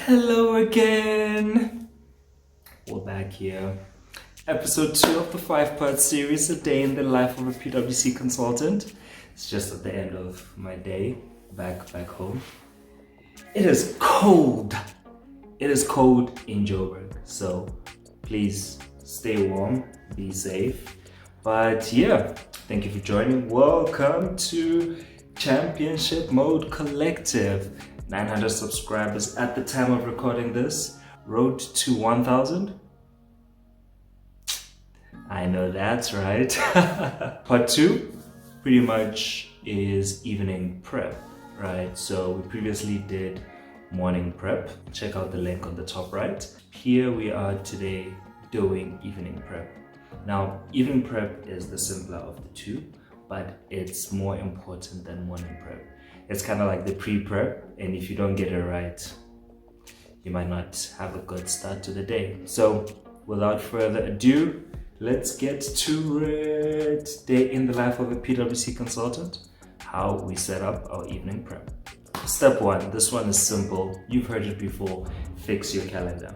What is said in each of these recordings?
Hello again. We're back here. Episode 2 of the 5-part series, A Day in the Life of a PwC Consultant. It's just at the end of my day back home. It is cold. It is cold in Joburg. So please stay warm, be safe. But yeah, thank you for joining. Welcome to Championship Mode Collective. 900 subscribers at the time of recording this. Road to 1,000. I know that's right. Part 2 pretty much is evening prep, right? So we previously did morning prep. Check out the link on the top right. Here we are today doing evening prep. Now, evening prep is the simpler of the two, but it's more important than morning prep. It's kind of like the pre-prep, and if you don't get it right, you might not have a good start to the day. So without further ado, let's get to it. Day in the life of a PwC consultant, how we set up our evening prep. Step 1, this one is simple. You've heard it before, fix your calendar.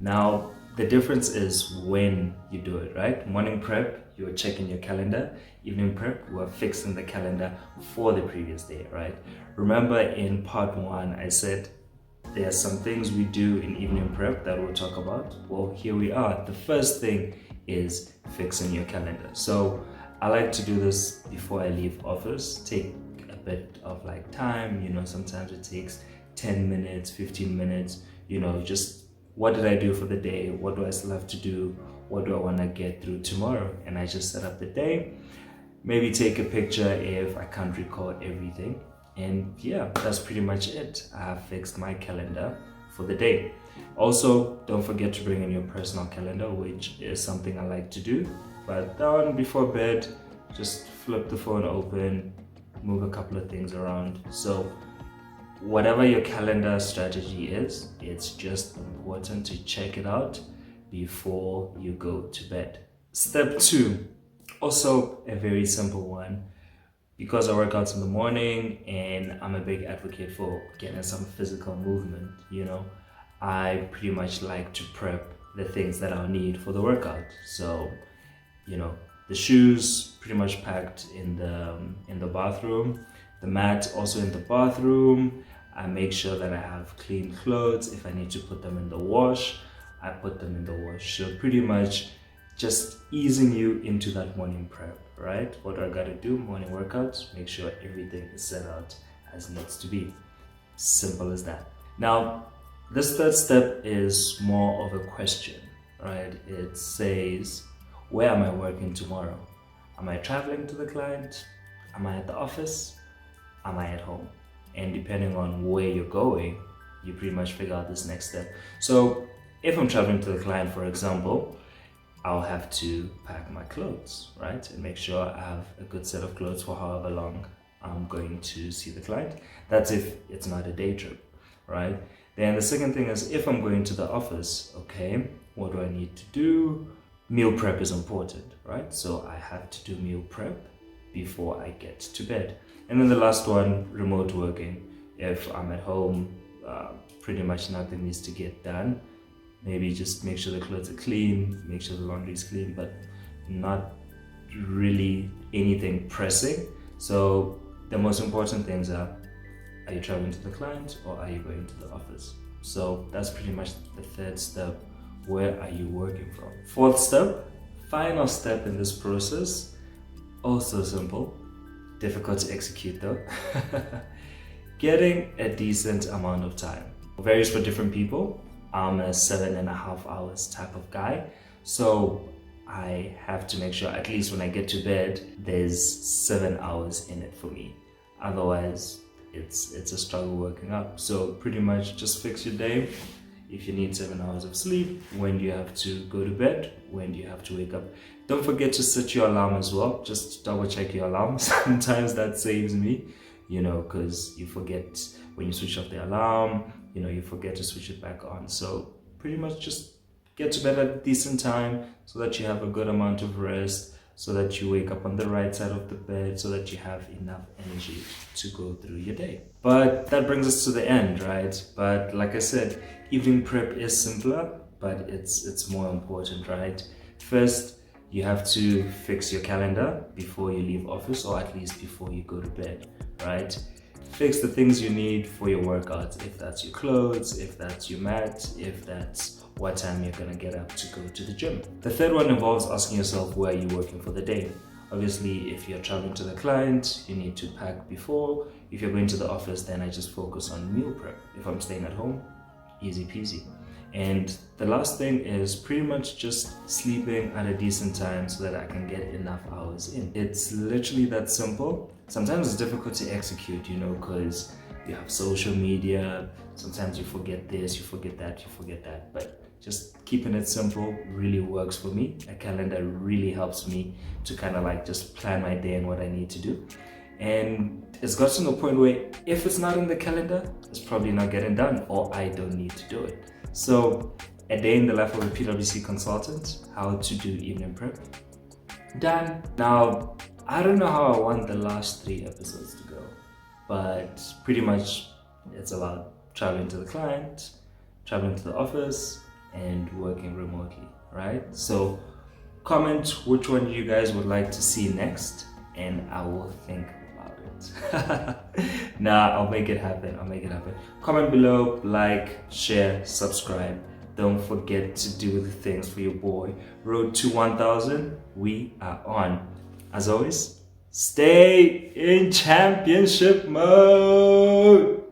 Now, the difference is when you do it, right? Morning prep, you're checking your calendar. Evening prep, we're fixing the calendar for the previous day, right? Remember in part 1, I said there are some things we do in evening prep that we'll talk about. Well, here we are. The first thing is fixing your calendar. So I like to do this before I leave office. Take a bit of like time, sometimes it takes 10 minutes, 15 minutes, just what did I do for the day? What do I still have to do? What do I want to get through tomorrow? And I just set up the day. Maybe take a picture if I can't record everything. And yeah, that's pretty much it. I have fixed my calendar for the day. Also, don't forget to bring in your personal calendar, which is something I like to do. But down before bed, just flip the phone open, move a couple of things around. So whatever your calendar strategy is, it's just important to check it out before you go to bed. Step 2, also a very simple one. Because I work out in the morning and I'm a big advocate for getting some physical movement, I pretty much like to prep the things that I'll need for the workout. So, the shoes pretty much packed in the bathroom, the mat also in the bathroom. I make sure that I have clean clothes. If I need to put them in the wash, I put them in the wash. So pretty much just easing you into that morning prep, right? What do I gotta do? Morning workouts, make sure everything is set out as it needs to be. Simple as that. Now, this third step is more of a question, right? It says, where am I working tomorrow? Am I traveling to the client? Am I at the office? Am I at home? And depending on where you're going, you pretty much figure out this next step. So if I'm traveling to the client, for example, I'll have to pack my clothes, right? And make sure I have a good set of clothes for however long I'm going to see the client. That's if it's not a day trip, right? Then the second thing is if I'm going to the office, okay, what do I need to do? Meal prep is important, right? So I have to do meal prep before I get to bed. And then the last one, remote working. If I'm at home, pretty much nothing needs to get done. Maybe just make sure the clothes are clean, make sure the laundry is clean, but not really anything pressing. So the most important things are you traveling to the client or are you going to the office? So that's pretty much the third step. Where are you working from? Fourth step, final step in this process, also simple, difficult to execute though. Getting a decent amount of time. Varies for different people. I'm a 7.5 hours type of guy. So I have to make sure at least when I get to bed, there's 7 hours in it for me. Otherwise, it's a struggle working up. So pretty much just fix your day. If you need 7 hours of sleep, when do you have to go to bed? When do you have to wake up? Don't forget to set your alarm as well. Just double check your alarm. Sometimes that saves me, because you forget when you switch off the alarm, you forget to switch it back on. So pretty much just get to bed at a decent time so that you have a good amount of rest. so that you wake up on the right side of the bed, so that you have enough energy to go through your day. But that brings us to the end, right? But like I said, evening prep is simpler, but it's more important, right? First, you have to fix your calendar before you leave office, or at least before you go to bed, right? Fix the things you need for your workouts, if that's your clothes, if that's your mat, if that's what time you're gonna get up to go to the gym. The third one involves asking yourself, where are you working for the day? Obviously, if you're traveling to the client, you need to pack before. If you're going to the office, then I just focus on meal prep. If I'm staying at home, easy peasy. And the last thing is pretty much just sleeping at a decent time so that I can get enough hours in. It's literally that simple. Sometimes it's difficult to execute, you know, because you have social media. Sometimes you forget this, you forget that, you forget that. But just keeping it simple really works for me. A calendar really helps me to kind of like just plan my day and what I need to do. And it's gotten to a point where if it's not in the calendar, it's probably not getting done, or I don't need to do it. So, a day in the life of a PwC consultant, how to do evening prep, done. Now, I don't know how I want the last 3 episodes to go, but pretty much it's about traveling to the client, traveling to the office, and working remotely, right? So, comment which one you guys would like to see next, and I will think about it. Nah, I'll make it happen. Comment below, like, share, subscribe. Don't forget to do the things for your boy. Road to 1000, we are on. As always, stay in championship mode.